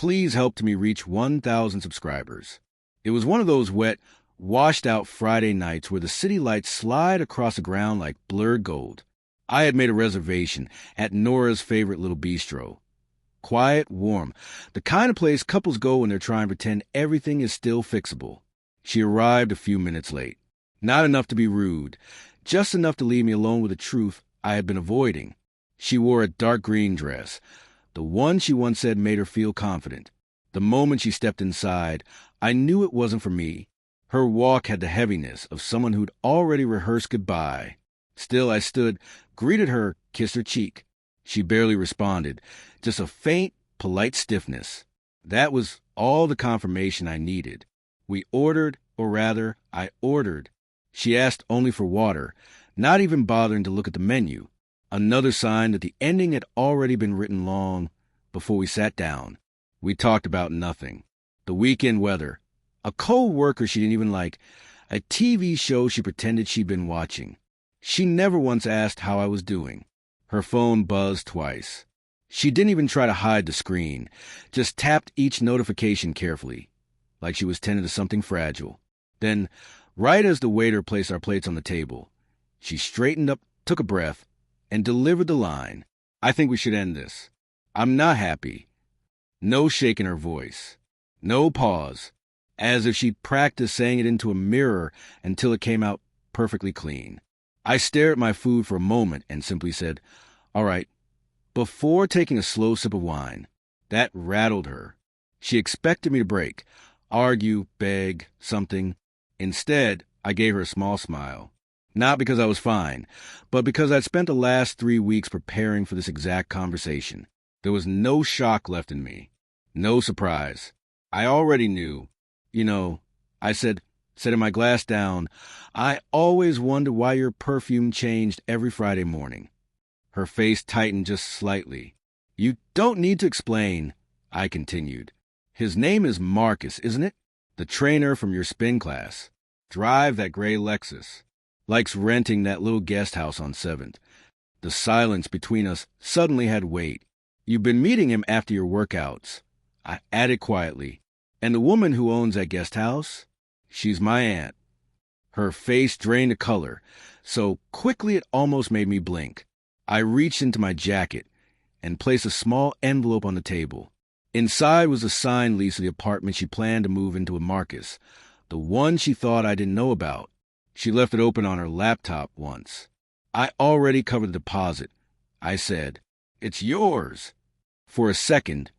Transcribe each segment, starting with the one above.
please help me reach 1,000 subscribers. It was one of those wet, washed-out Friday nights where the city lights slide across the ground like blurred gold. I had made a reservation at Nora's favorite little bistro. Quiet, warm, the kind of place couples go when they're trying to pretend everything is still fixable. She arrived a few minutes late. Not enough to be rude, just enough to leave me alone with the truth I had been avoiding. She wore a dark green dress, the one she once said made her feel confident. The moment she stepped inside, I knew it wasn't for me. Her walk had the heaviness of someone who'd already rehearsed goodbye. Still, I stood, greeted her, kissed her cheek. She barely responded, just a faint, polite stiffness. That was all the confirmation I needed. We ordered, or rather, I ordered. She asked only for water, not even bothering to look at the menu. Another sign that the ending had already been written long before we sat down. We talked about nothing. The weekend weather, a co-worker she didn't even like, a TV show she pretended she'd been watching. She never once asked how I was doing. Her phone buzzed twice. She didn't even try to hide the screen, just tapped each notification carefully, like she was tending to something fragile. Then, right as the waiter placed our plates on the table, she straightened up, took a breath, and delivered the line. I think we should end this. I'm not happy. No shake in her voice. No pause, as if she'd practiced saying it into a mirror until it came out perfectly clean. I stared at my food for a moment and simply said, "All right," before taking a slow sip of wine. That rattled her. She expected me to break, argue, beg, something. Instead, I gave her a small smile. Not because I was fine, but because I'd spent the last 3 weeks preparing for this exact conversation. There was no shock left in me. No surprise. I already knew. I said, setting my glass down, "I always wondered why your perfume changed every Friday morning." Her face tightened just slightly. "You don't need to explain," I continued. "His name is Marcus, isn't it? The trainer from your spin class. Drive that gray Lexus. Likes renting that little guest house on 7th. The silence between us suddenly had weight. You've been meeting him after your workouts," I added quietly. "And the woman who owns that guest house? She's my aunt." Her face drained the color, so quickly it almost made me blink. I reached into my jacket and placed a small envelope on the table. Inside was a signed lease of the apartment she planned to move into with Marcus, the one she thought I didn't know about. She left it open on her laptop once. "I already covered the deposit," I said. "It's yours." For a second,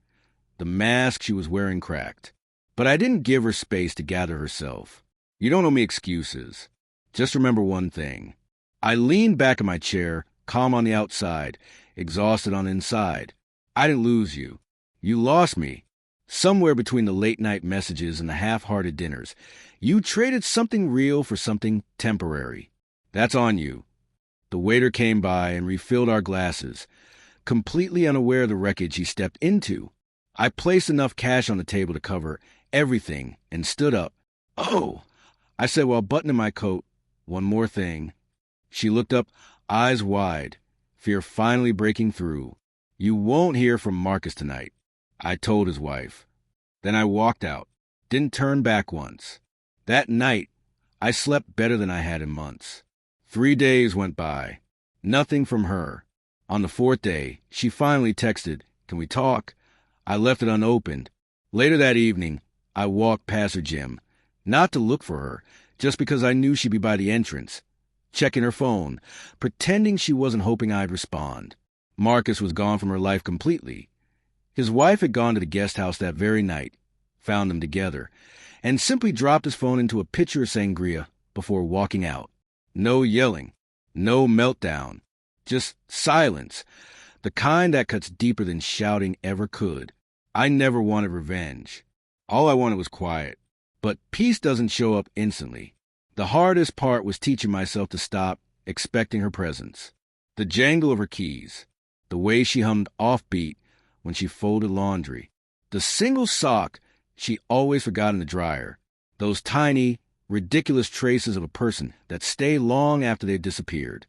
the mask she was wearing cracked. But I didn't give her space to gather herself. "You don't owe me excuses. Just remember one thing." I leaned back in my chair, calm on the outside, exhausted on the inside. "I didn't lose you. You lost me. Somewhere between the late-night messages and the half-hearted dinners, you traded something real for something temporary. That's on you." The waiter came by and refilled our glasses, completely unaware of the wreckage he stepped into. I placed enough cash on the table to cover everything and stood up. "Oh," I said while buttoning my coat, "one more thing." She looked up, eyes wide, fear finally breaking through. "You won't hear from Marcus tonight," I told his wife. Then I walked out, didn't turn back once. That night, I slept better than I had in months. 3 days went by. Nothing from her. On the 4th day, she finally texted, "Can we talk?" I left it unopened. Later that evening, I walked past her gym, not to look for her, just because I knew she'd be by the entrance, checking her phone, pretending she wasn't hoping I'd respond. Marcus was gone from her life completely. His wife had gone to the guest house that very night, found them together, and simply dropped his phone into a pitcher of sangria before walking out. No yelling, no meltdown, just silence, the kind that cuts deeper than shouting ever could. I never wanted revenge. All I wanted was quiet. But peace doesn't show up instantly. The hardest part was teaching myself to stop expecting her presence. The jangle of her keys, the way she hummed offbeat when she folded laundry, the single sock she always forgot in the dryer, those tiny, ridiculous traces of a person that stay long after they've disappeared.